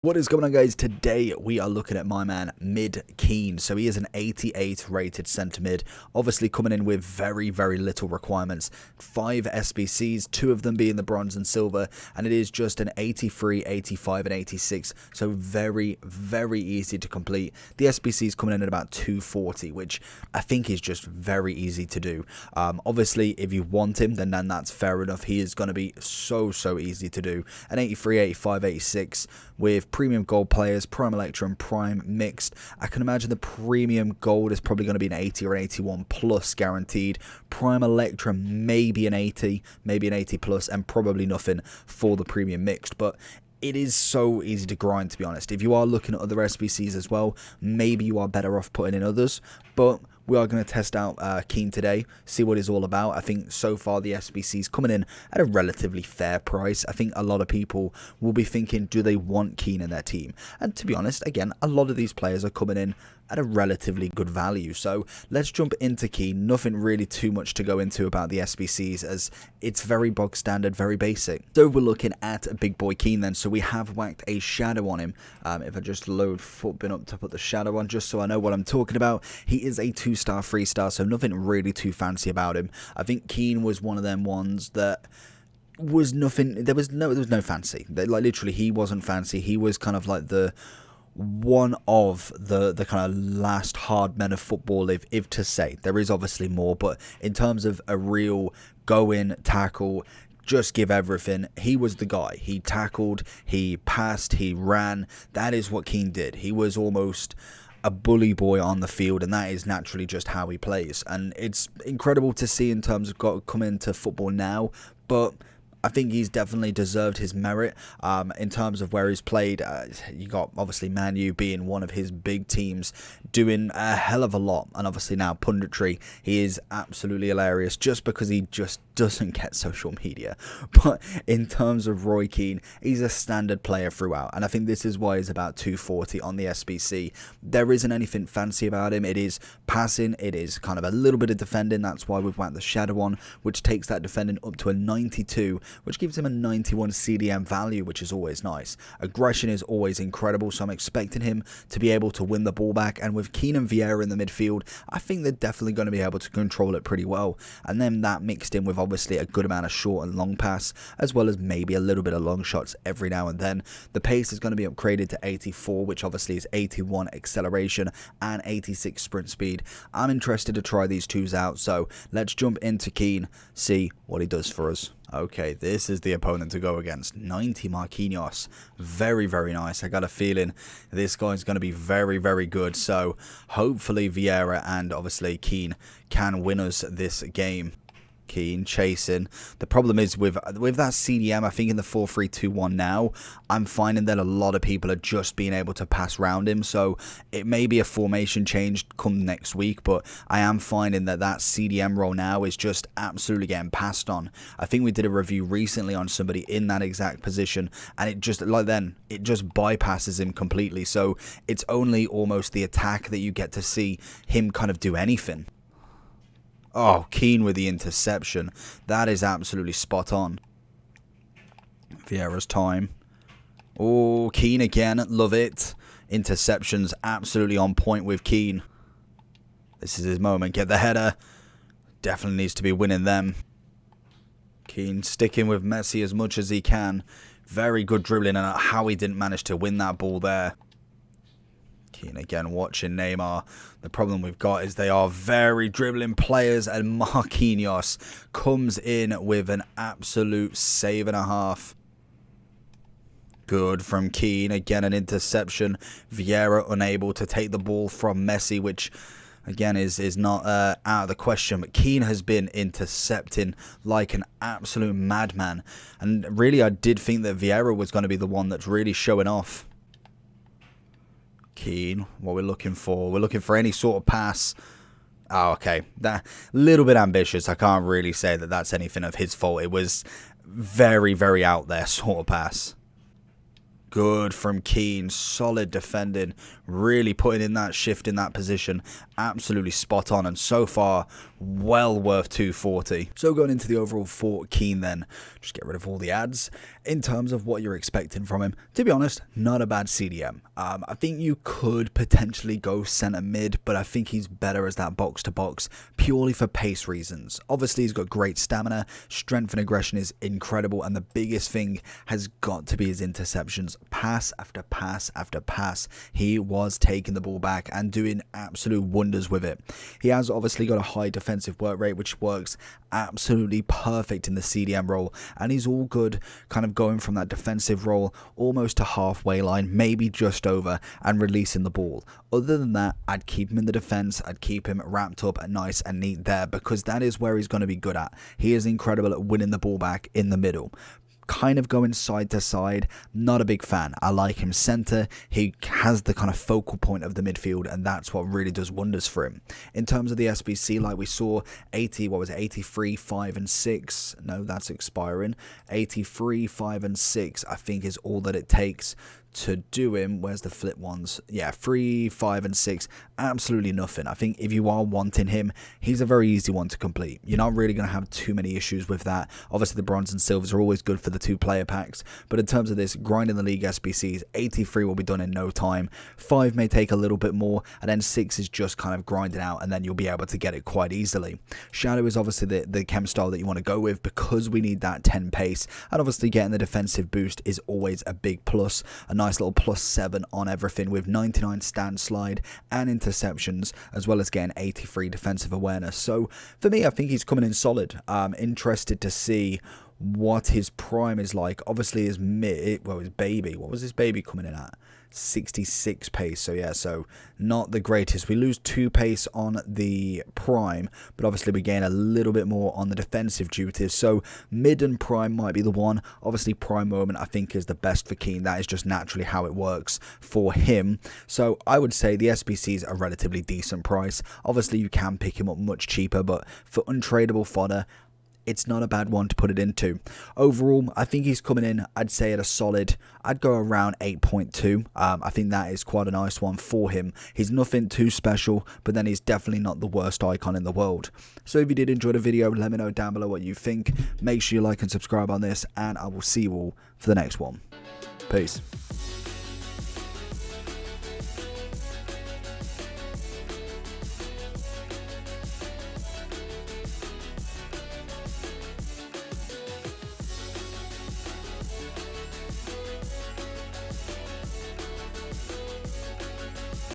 What is going on, guys? Today we are looking at my man mid Keane. So he is an 88 rated centre mid, obviously coming in with very little requirements. 5 SBCs, 2 of them being the bronze and silver, and it is just an 83, 85 and 86, so very easy to complete. The SBCs coming in at about 240, which I think is just very easy to do. Obviously if you want him, then that's fair enough. He is going to be so easy to do. An 83, 85, 86 with premium gold players, prime electrum and prime mixed. I can imagine the premium gold is probably going to be an 80 or an 81 plus guaranteed. Prime electrum maybe an 80, maybe an 80 plus, and probably nothing for the premium mixed. But it is so easy to grind, to be honest. If you are looking at other SBCs as well, maybe you are better off putting in others, but we are going to test out Keane today, see what it's all about. I think so far the SBC is coming in at a relatively fair price. I think a lot of people will be thinking, do they want Keane in their team? And to be honest, again, a lot of these players are coming in at a relatively good value. So let's jump into Keane. Nothing really too much to go into about the SBCs, as it's very bog standard, very basic. So we're looking at a big boy Keane then. So we have whacked a shadow on him. If I just load footbin up to put the shadow on, just so I know what I'm talking about. He is a 2-star, 3-star, so nothing really too fancy about him. I think Keane was one of them ones that was nothing, there was no fancy. Like literally he wasn't fancy. He was kind of like the one of the kind of last hard men of football, if to say. There is obviously more, but in terms of a real go in, tackle, just give everything, he was the guy. He tackled, he passed, he ran. That is what Keane did. He was almost a bully boy on the field, and that is naturally just how he plays. And it's incredible to see in terms of coming into football now, but I think he's definitely deserved his merit in terms of where he's played. You got obviously Man U being one of his big teams, doing a hell of a lot, and obviously now punditry. He is absolutely hilarious just because he just doesn't get social media. But in terms of Roy Keane, he's a standard player throughout, and I think this is why he's about 240 on the SBC. There isn't anything fancy about him. It is passing, it is kind of a little bit of defending. That's why we've whacked the shadow on, which takes that defending up to a 92, which gives him a 91 CDM value, which is always nice. Aggression is always incredible, so I'm expecting him to be able to win the ball back. And with Keane and Vieira in the midfield, I think they're definitely going to be able to control it pretty well. And then that mixed in with obviously a good amount of short and long pass, as well as maybe a little bit of long shots every now and then. The pace is going to be upgraded to 84, which obviously is 81 acceleration and 86 sprint speed. I'm interested to try these twos out, so let's jump into Keane, see what he does for us. Okay, this is the opponent to go against. 90 Marquinhos. Very nice. I got a feeling this guy's going to be very good. So hopefully Vieira and obviously Keane can win us this game. Keane chasing. The problem is with that CDM, I think in the 4-3-2-1 now, I'm finding that a lot of people are just being able to pass round him. So it may be a formation change come next week, but I am finding that CDM role now is just absolutely getting passed on. I think we did a review recently on somebody in that exact position, and it just it just bypasses him completely. So it's only almost the attack that you get to see him kind of do anything. Oh, Keane with the interception. That is absolutely spot on. Vieira's time. Oh, Keane again. Love it. Interceptions absolutely on point with Keane. This is his moment. Get the header. Definitely needs to be winning them. Keane sticking with Messi as much as he can. Very good dribbling, and how he didn't manage to win that ball there. Keane again watching Neymar. The problem we've got is they are very dribbling players, and Marquinhos comes in with an absolute save and a half. Good from Keane. Again, an interception. Vieira unable to take the ball from Messi, which again is not out of the question. But Keane has been intercepting like an absolute madman. And really, I did think that Vieira was going to be the one that's really showing off. Keane, what we're looking for. We're looking for any sort of pass. Oh, okay. That little bit ambitious. I can't really say that that's anything of his fault. It was very out there sort of pass. Good from Keane, solid defending, really putting in that shift in that position, absolutely spot on, and so far well worth 240. So going into the overall for Keane then, just get rid of all the ads. In terms of what you're expecting from him, to be honest, not a bad CDM. I think you could potentially go centre mid, but I think he's better as that box to box purely for pace reasons. Obviously he's got great stamina, strength and aggression is incredible, and the biggest thing has got to be his interceptions. Pass after pass after pass, he was taking the ball back and doing absolute wonders with it. He has obviously got a high defensive work rate, which works absolutely perfect in the CDM role, and he's all good kind of going from that defensive role almost to halfway line, maybe just over, and releasing the ball. Other than that, I'd keep him in the defense. I'd keep him wrapped up and nice and neat there, because that is where he's going to be good at. He is incredible at winning the ball back in the middle. Kind of going side to side, not a big fan. I like him center. He has the kind of focal point of the midfield, and that's what really does wonders for him. In terms of the SBC, like we saw, 83, 5 and 6. No, that's expiring. 83, 5 and 6, I think, is all that it takes to do him. Where's the flip ones? Yeah, 3, 5 and 6, absolutely nothing. I think if you are wanting him, he's a very easy one to complete. You're not really going to have too many issues with that. Obviously the bronze and silvers are always good for the 2 player packs, but in terms of this grinding the league SBCs, 83 will be done in no time. 5 may take a little bit more, and then 6 is just kind of grinding out, and then you'll be able to get it quite easily. Shadow is obviously the chem style that you want to go with, because we need that 10 pace, and obviously getting the defensive boost is always a big plus. A nice little +7 on everything with 99 stand slide and interceptions, as well as getting 83 defensive awareness. So for me, I think he's coming in solid. Interested to see what his prime is like. Obviously his his baby, what was his baby coming in at? 66 pace. So yeah, so not the greatest. We lose 2 pace on the prime, but obviously we gain a little bit more on the defensive duties. So mid and prime might be the one. Obviously prime moment I think is the best for Keane. That is just naturally how it works for him. So I would say the SBCs are a relatively decent price. Obviously you can pick him up much cheaper, but for untradeable fodder, it's not a bad one to put it into. Overall, I think he's coming in, I'd say at a solid, I'd go around 8.2. I think that is quite a nice one for him. He's nothing too special, but then he's definitely not the worst icon in the world. So if you did enjoy the video, let me know down below what you think. Make sure you like and subscribe on this, and I will see you all for the next one. Peace.